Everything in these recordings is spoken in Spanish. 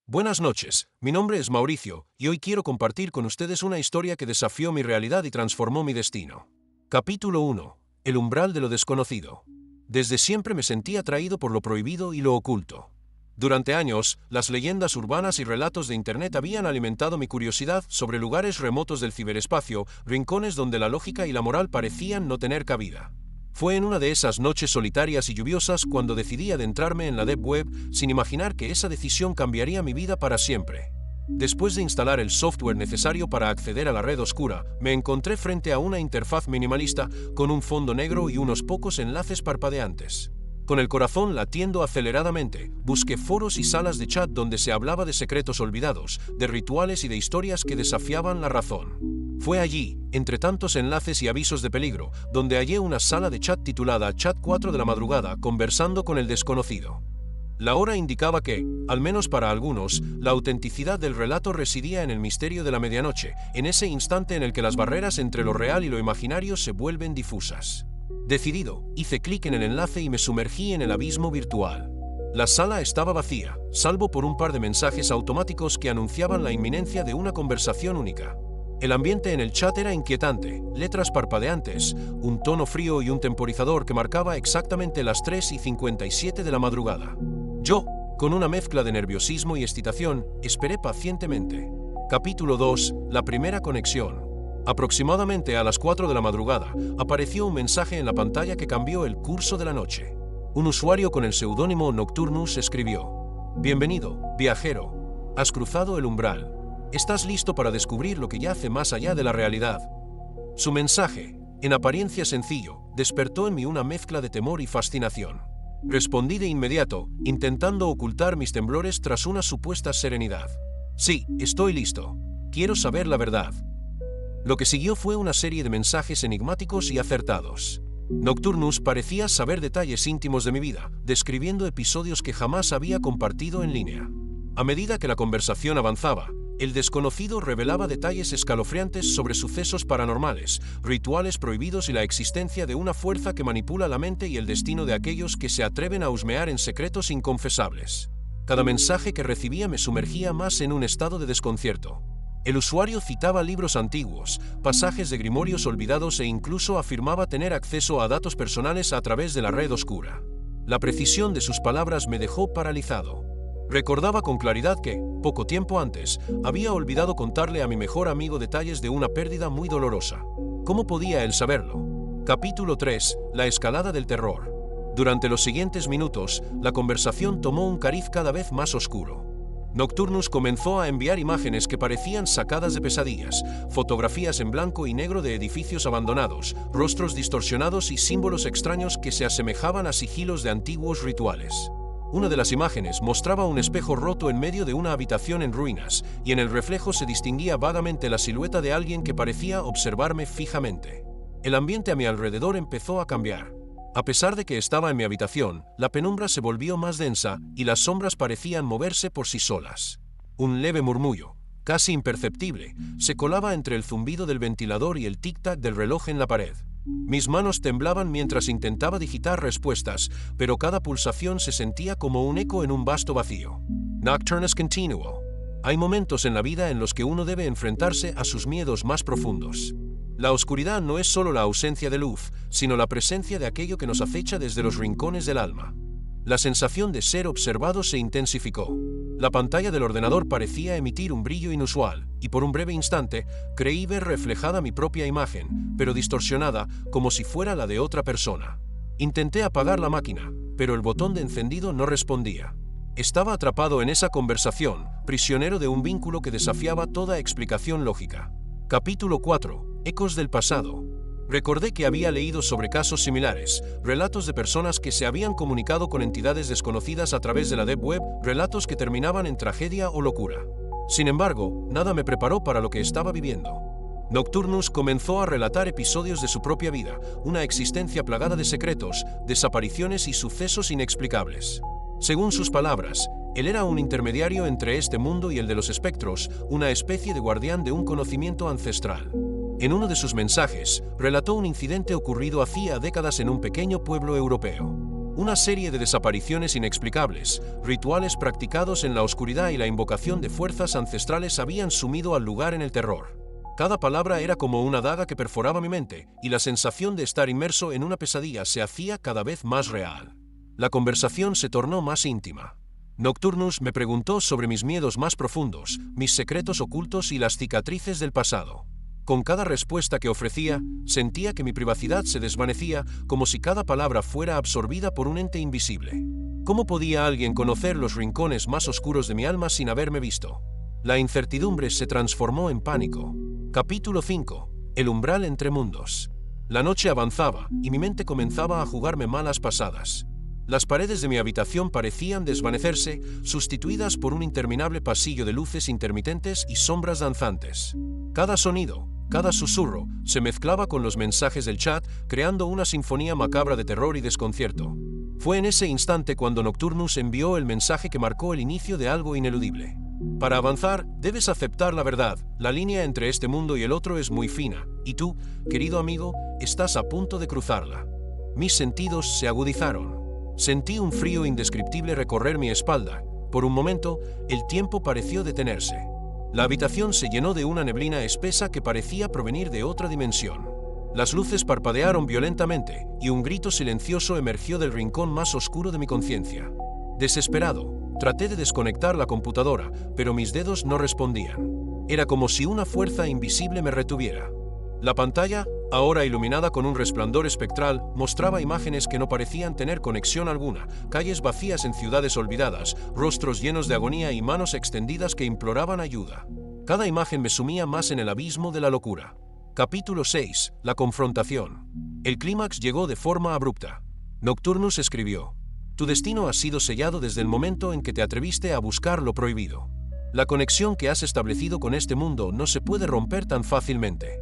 Buenas noches, mi nombre es Mauricio, y hoy quiero compartir con ustedes una historia que desafió mi realidad y transformó mi destino. Capítulo 1. El umbral de lo desconocido. Desde siempre me sentí atraído por lo prohibido y lo oculto. Durante años, las leyendas urbanas y relatos de Internet habían alimentado mi curiosidad sobre lugares remotos del ciberespacio, rincones donde la lógica y la moral parecían no tener cabida. Fue en una de esas noches solitarias y lluviosas cuando decidí adentrarme en la Deep Web sin imaginar que esa decisión cambiaría mi vida para siempre. Después de instalar el software necesario para acceder a la red oscura, me encontré frente a una interfaz minimalista con un fondo negro y unos pocos enlaces parpadeantes. Con el corazón latiendo aceleradamente, busqué foros y salas de chat donde se hablaba de secretos olvidados, de rituales y de historias que desafiaban la razón. Fue allí, entre tantos enlaces y avisos de peligro, donde hallé una sala de chat titulada Chat 4 de la madrugada, conversando con el desconocido. La hora indicaba que, al menos para algunos, la autenticidad del relato residía en el misterio de la medianoche, en ese instante en el que las barreras entre lo real y lo imaginario se vuelven difusas. Decidido, hice clic en el enlace y me sumergí en el abismo virtual. La sala estaba vacía, salvo por un par de mensajes automáticos que anunciaban la inminencia de una conversación única. El ambiente en el chat era inquietante, letras parpadeantes, un tono frío y un temporizador que marcaba exactamente las 3:57 de la madrugada. Yo, con una mezcla de nerviosismo y excitación, esperé pacientemente. Capítulo 2. La primera conexión. Aproximadamente a las 4 de la madrugada, apareció un mensaje en la pantalla que cambió el curso de la noche. Un usuario con el seudónimo Nocturnus escribió: Bienvenido, viajero. Has cruzado el umbral. ¿Estás listo para descubrir lo que yace más allá de la realidad? Su mensaje, en apariencia sencillo, despertó en mí una mezcla de temor y fascinación. Respondí de inmediato, intentando ocultar mis temblores tras una supuesta serenidad. Sí, estoy listo. Quiero saber la verdad. Lo que siguió fue una serie de mensajes enigmáticos y acertados. Nocturnus parecía saber detalles íntimos de mi vida, describiendo episodios que jamás había compartido en línea. A medida que la conversación avanzaba, el desconocido revelaba detalles escalofriantes sobre sucesos paranormales, rituales prohibidos y la existencia de una fuerza que manipula la mente y el destino de aquellos que se atreven a husmear en secretos inconfesables. Cada mensaje que recibía me sumergía más en un estado de desconcierto. El usuario citaba libros antiguos, pasajes de grimorios olvidados e incluso afirmaba tener acceso a datos personales a través de la red oscura. La precisión de sus palabras me dejó paralizado. Recordaba con claridad que, poco tiempo antes, había olvidado contarle a mi mejor amigo detalles de una pérdida muy dolorosa. ¿Cómo podía él saberlo? Capítulo 3. La escalada del terror. Durante los siguientes minutos, la conversación tomó un cariz cada vez más oscuro. Nocturnus comenzó a enviar imágenes que parecían sacadas de pesadillas, fotografías en blanco y negro de edificios abandonados, rostros distorsionados y símbolos extraños que se asemejaban a sigilos de antiguos rituales. Una de las imágenes mostraba un espejo roto en medio de una habitación en ruinas, y en el reflejo se distinguía vagamente la silueta de alguien que parecía observarme fijamente. El ambiente a mi alrededor empezó a cambiar. A pesar de que estaba en mi habitación, la penumbra se volvió más densa y las sombras parecían moverse por sí solas. Un leve murmullo, casi imperceptible, se colaba entre el zumbido del ventilador y el tic-tac del reloj en la pared. Mis manos temblaban mientras intentaba digitar respuestas, pero cada pulsación se sentía como un eco en un vasto vacío. Nocturnus continuo. Hay momentos en la vida en los que uno debe enfrentarse a sus miedos más profundos. La oscuridad no es solo la ausencia de luz, sino la presencia de aquello que nos acecha desde los rincones del alma. La sensación de ser observado se intensificó. La pantalla del ordenador parecía emitir un brillo inusual, y por un breve instante creí ver reflejada mi propia imagen, pero distorsionada como si fuera la de otra persona. Intenté apagar la máquina, pero el botón de encendido no respondía. Estaba atrapado en esa conversación, prisionero de un vínculo que desafiaba toda explicación lógica. Capítulo 4. Ecos del pasado. Recordé que había leído sobre casos similares, relatos de personas que se habían comunicado con entidades desconocidas a través de la Deep Web, relatos que terminaban en tragedia o locura. Sin embargo, nada me preparó para lo que estaba viviendo. Nocturnus comenzó a relatar episodios de su propia vida, una existencia plagada de secretos, desapariciones y sucesos inexplicables. Según sus palabras, él era un intermediario entre este mundo y el de los espectros, una especie de guardián de un conocimiento ancestral. En uno de sus mensajes, relató un incidente ocurrido hacía décadas en un pequeño pueblo europeo. Una serie de desapariciones inexplicables, rituales practicados en la oscuridad y la invocación de fuerzas ancestrales habían sumido al lugar en el terror. Cada palabra era como una daga que perforaba mi mente, y la sensación de estar inmerso en una pesadilla se hacía cada vez más real. La conversación se tornó más íntima. Nocturnus me preguntó sobre mis miedos más profundos, mis secretos ocultos y las cicatrices del pasado. Con cada respuesta que ofrecía, sentía que mi privacidad se desvanecía como si cada palabra fuera absorbida por un ente invisible. ¿Cómo podía alguien conocer los rincones más oscuros de mi alma sin haberme visto? La incertidumbre se transformó en pánico. Capítulo 5. El umbral entre mundos. La noche avanzaba y mi mente comenzaba a jugarme malas pasadas. Las paredes de mi habitación parecían desvanecerse, sustituidas por un interminable pasillo de luces intermitentes y sombras danzantes. Cada sonido, cada susurro, se mezclaba con los mensajes del chat, creando una sinfonía macabra de terror y desconcierto. Fue en ese instante cuando Nocturnus envió el mensaje que marcó el inicio de algo ineludible. Para avanzar, debes aceptar la verdad. La línea entre este mundo y el otro es muy fina, y tú, querido amigo, estás a punto de cruzarla. Mis sentidos se agudizaron. Sentí un frío indescriptible recorrer mi espalda. Por un momento, el tiempo pareció detenerse. La habitación se llenó de una neblina espesa que parecía provenir de otra dimensión. Las luces parpadearon violentamente, y un grito silencioso emergió del rincón más oscuro de mi conciencia. Desesperado, traté de desconectar la computadora, pero mis dedos no respondían. Era como si una fuerza invisible me retuviera. La pantalla, ahora iluminada con un resplandor espectral, mostraba imágenes que no parecían tener conexión alguna, calles vacías en ciudades olvidadas, rostros llenos de agonía y manos extendidas que imploraban ayuda. Cada imagen me sumía más en el abismo de la locura. Capítulo 6. La confrontación. El clímax llegó de forma abrupta. Nocturnus escribió: Tu destino ha sido sellado desde el momento en que te atreviste a buscar lo prohibido. La conexión que has establecido con este mundo no se puede romper tan fácilmente.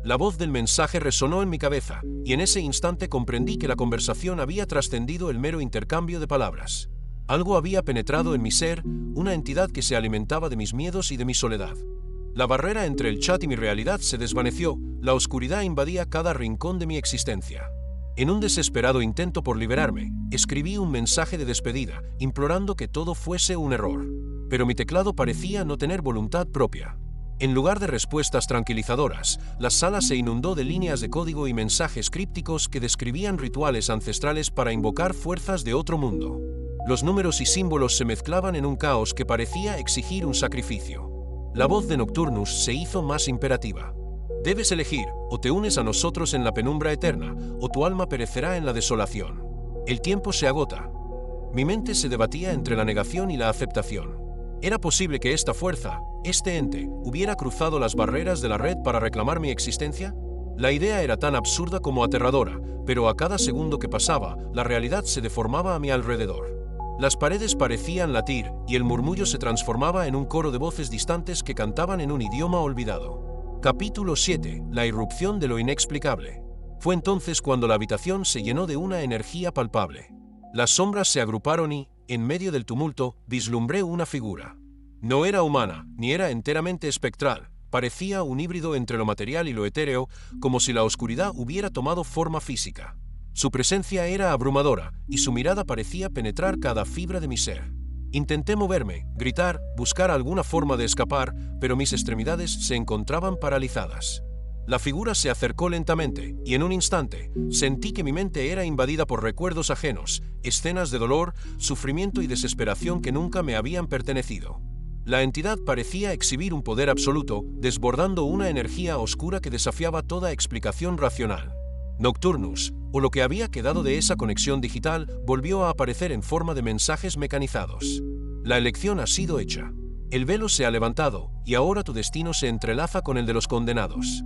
La voz del mensaje resonó en mi cabeza, y en ese instante comprendí que la conversación había trascendido el mero intercambio de palabras. Algo había penetrado en mi ser, una entidad que se alimentaba de mis miedos y de mi soledad. La barrera entre el chat y mi realidad se desvaneció, la oscuridad invadía cada rincón de mi existencia. En un desesperado intento por liberarme, escribí un mensaje de despedida, implorando que todo fuese un error. Pero mi teclado parecía no tener voluntad propia. En lugar de respuestas tranquilizadoras, la sala se inundó de líneas de código y mensajes crípticos que describían rituales ancestrales para invocar fuerzas de otro mundo. Los números y símbolos se mezclaban en un caos que parecía exigir un sacrificio. La voz de Nocturnus se hizo más imperativa. Debes elegir, o te unes a nosotros en la penumbra eterna, o tu alma perecerá en la desolación. El tiempo se agota. Mi mente se debatía entre la negación y la aceptación. ¿Era posible que esta fuerza, este ente, hubiera cruzado las barreras de la red para reclamar mi existencia? La idea era tan absurda como aterradora, pero a cada segundo que pasaba, la realidad se deformaba a mi alrededor. Las paredes parecían latir, y el murmullo se transformaba en un coro de voces distantes que cantaban en un idioma olvidado. Capítulo 7. La irrupción de lo inexplicable. Fue entonces cuando la habitación se llenó de una energía palpable. Las sombras se agruparon y, en medio del tumulto, vislumbré una figura. No era humana, ni era enteramente espectral. Parecía un híbrido entre lo material y lo etéreo, como si la oscuridad hubiera tomado forma física. Su presencia era abrumadora, y su mirada parecía penetrar cada fibra de mi ser. Intenté moverme, gritar, buscar alguna forma de escapar, pero mis extremidades se encontraban paralizadas. La figura se acercó lentamente, y en un instante, sentí que mi mente era invadida por recuerdos ajenos, escenas de dolor, sufrimiento y desesperación que nunca me habían pertenecido. La entidad parecía exhibir un poder absoluto, desbordando una energía oscura que desafiaba toda explicación racional. Nocturnus, o lo que había quedado de esa conexión digital, volvió a aparecer en forma de mensajes mecanizados. La elección ha sido hecha. El velo se ha levantado, y ahora tu destino se entrelaza con el de los condenados.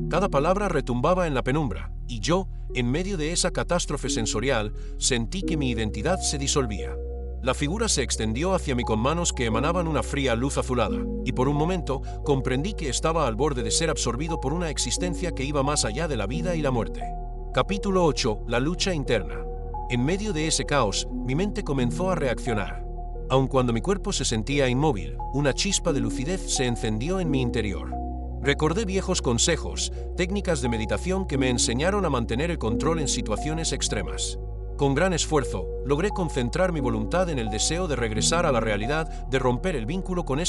Cada palabra retumbaba en la penumbra, y yo, en medio de esa catástrofe sensorial, sentí que mi identidad se disolvía. La figura se extendió hacia mí con manos que emanaban una fría luz azulada, y por un momento comprendí que estaba al borde de ser absorbido por una existencia que iba más allá de la vida y la muerte. Capítulo 8. La lucha interna. En medio de ese caos, mi mente comenzó a reaccionar. Aun cuando mi cuerpo se sentía inmóvil, una chispa de lucidez se encendió en mi interior. Recordé viejos consejos, técnicas de meditación que me enseñaron a mantener el control en situaciones extremas. Con gran esfuerzo, logré concentrar mi voluntad en el deseo de regresar a la realidad, de romper el vínculo con esa